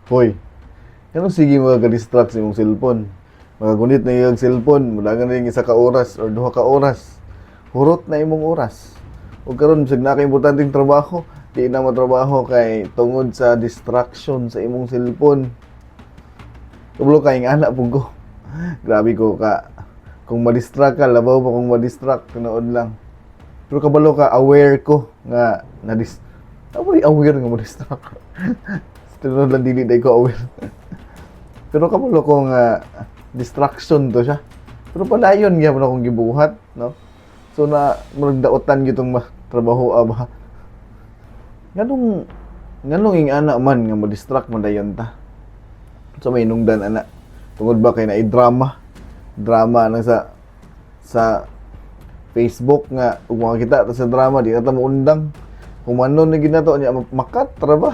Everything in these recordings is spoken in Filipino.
Hoy, kanong sige mga ka-distract sa imong cellphone. Magagunit na iyang cellphone, mudagan na yung isa ka oras or duha ka oras. Hurot na imong oras. Ug karon bisag na kay importanteng trabaho, di na matrabaho kay tungod sa distraction sa imong cellphone. Kabalo kay nga anak pug ko. Grabe ko ka. Kung ma-distract ka, labaw pa kung ma-distract, tinood lang. Pero kabalo ka, aware ko nga aware nga ma-distract. Tinood lang dili day ko aware. Pero kabalo ko nga distraction to siya. Pero padayon gyapon akong gibuhat, no? So na magdaotan gitong trabaho ba. Nganong ing ana man nga ma-distract madayon ta. So may nungdan ana. Tungod ba kay naay drama na sa Facebook nga ug makita ta sa drama di na ta maundang. Humanon na gid nato nya makat ra ba?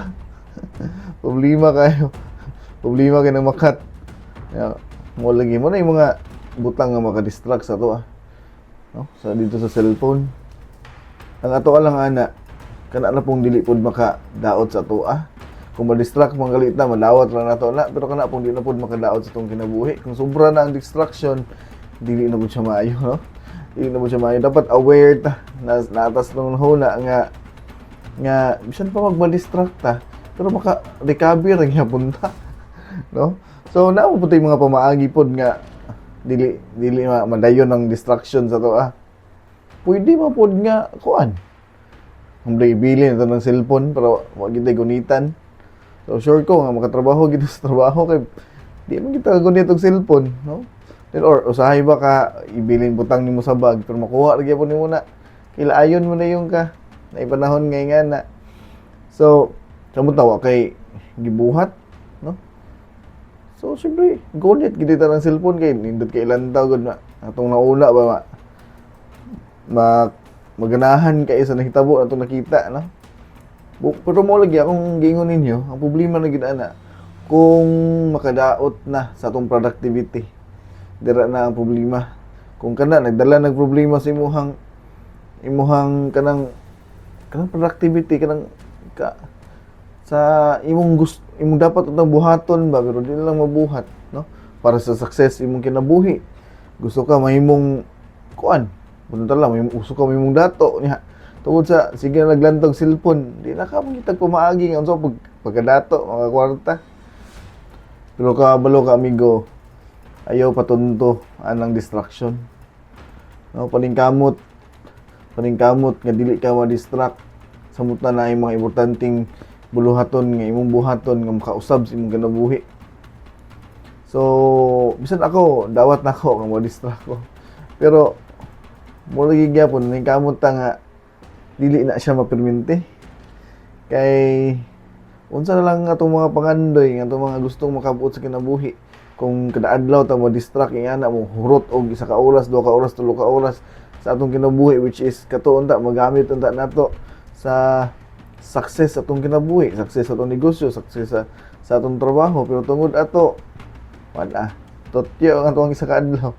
Problema kayo. Problema kay nang makat. Ya, mo lagi mo na yung mga butang nga maka-distract sa to no? Sa dito sa cellphone. Ang ato lang ana kana na pong dili pod makadaot sa to Kung ma-distract mo galit na malawat ra nato na pero kana pong dili na pod makadaot sa tong kinabuhi. Kung sobra na ang distraction, dili na pod siya maayo, no? Dili na pod siya maayo. Dapat aware ta na atas nung huna nga bisan pa magma-distract ta pero maka-recover ra gyapon ta, no? So naa po mga pamaagi pod nga dili madayon ang distraction sa to Pwede man pod nga kuan. Kung ibili na ng cellphone para wag gid gunitan. So sure ko nga makatrabaho gid sa trabaho kay di man kita gunit og cellphone, no? Then or usahay ba ka ibilin butang nimo sa bag pero makuha ra gyapon nimo na. Ilaayon mo na yung ka na ipanahon ngay nga na. So samot tawa kay gibuhat, no? So, siyempre, gunit, gitita ng cellphone kay nindot kay ilang gud na. Atong nauna ba, maganahan kay sa nahitabo atong nakita, no? Pero mo lagi akong gingon ninyo, ang problema na gid ana, kung makadaot na sa atong productivity, dira na ang problema. Kung kana nagdala ng problema sa imuhang kanang productivity sa imong dapat utang buhaton ba pero di lang mabuhat, no? Para sa success imong kinabuhi. Gusto ka mahimong kuan, punta lang gusto ka mahimong dato niya. Tungod sa sige naglantog cellphone, di na ka magitag pamaagi nga unsa pagkadato mga kwarta. Pero kabalo ka amigo, ayaw patunto anang distraction. No, paningkamot nga dili ka ma-distract samot na ang mga importanteng buluhaton nga imong buhaton nga makausab sa imong kinabuhi. So, bisan ako dawat nako nga mo-distract ko. Pero mo lagi gyapon ning kamot ta nga dili na siya mapermente. Kay unsa na lang atong mga pangandoy nga atong mga gustong makabuot sa kinabuhi. Kung kada adlaw ta mo-distract ingana mo hurot og isa ka oras, duha ka oras, tulo ka oras sa atong kinabuhi which is katuon ta magamit unta nato sa success atong kinabuhi, success atong negosyo, success sa atong trabaho, pero tungod ato wala. Totyo ang atong isa ka adlaw.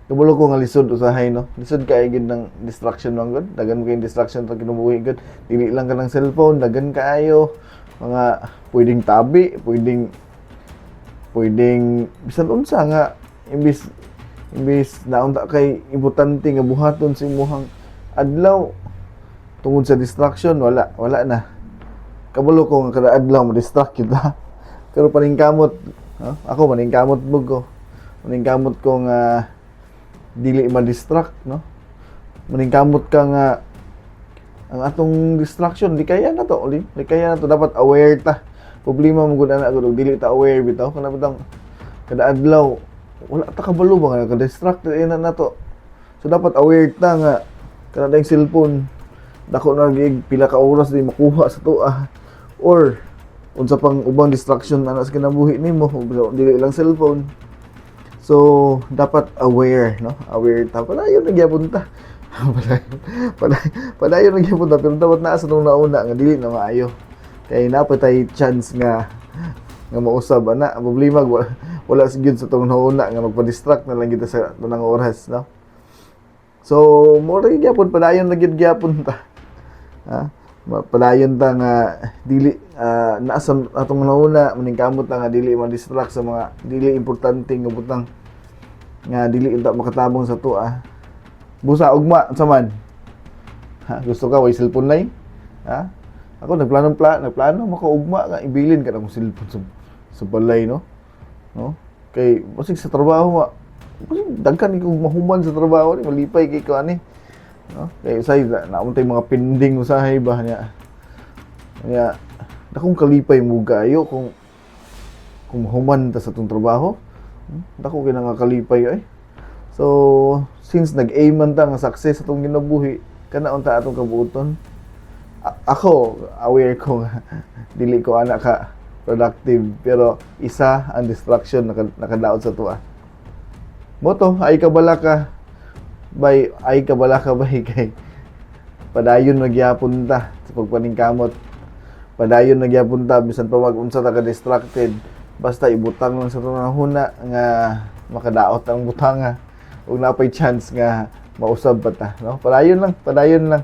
Kabalo ko nga lisod usahay, no? Lisod kay gid ng distraction man gud. Dagan kay distraction sa kinabuhi gud. Dili lang ka ng cellphone, dagan kaayo mga pwedeng tabi, pwedeng bisan unsa nga imbis naunta kay importante nga buhaton sa imong adlaw tungod sa distraction, wala na. Kabalo ko nga kada adlaw ma-distract kita. Pero paningkamot, ako paningkamot bug ko. Maningkamot ko nga dili ma-distract, no? Maningkamot ka nga ang atong distraction di kaya na to, dapat aware ta. Problema mo gud ana gud dili ta aware bitaw kana bitang kada adlaw wala ta kabalo ba nga ka-distract na to. So dapat aware ta nga kana dayong cellphone dako na gig pila ka oras di makuha sa to or unsa pang ubang distraction ana sa kinabuhi nimo dili lang cellphone. So dapat aware, no? Aware ta padayon nagyapon ta. padayon nagyapon ta pero dapat naa sa nung nauna nga dili na maayo kay napatay chance nga mausab ana. Ang problema wala sigud sa tong nauna nga magpa-distract na lang kita sa tunang oras, no? So mo ra gyapon padayon na gyud gyapon ta. Padayon ta nga dili naa sa atong nauna maningkamot ta nga dili ma-distract sa mga dili importante nga butang nga dili unta makatabong sa tuwa. Busa ugma sa man. Ha, gusto ka way cellphone nay? Ha? Ako nagplano makaugma nga ibilin ka na kong cellphone sa balay, no? No? Kay basig sa trabaho dagkan ikaw mahuman sa trabaho ni malipay kay ko ani. No? Kay usay naamon tay mga pending usahay ba niya. Kaya dakong kalipay mo gayo kung mahuman ta sa tong trabaho. Dako kay nga kalipay ay. So, since nag-aim man ta nga success atong ginabuhi, kana unta atong kabuoton. Ako aware ko nga dili ko ana ka productive pero isa ang distraction nakadaot sa tuwa. Moto ay kabala ka bay kay padayon nagyapon ta sa pagpaningkamot. Padayon nagyapon ta bisan pa mag-unsa ta ka distracted basta ibutang lang sa tunahuna nga makadaot ang butanga ug napay chance nga mausab pa ta, no? Padayon lang.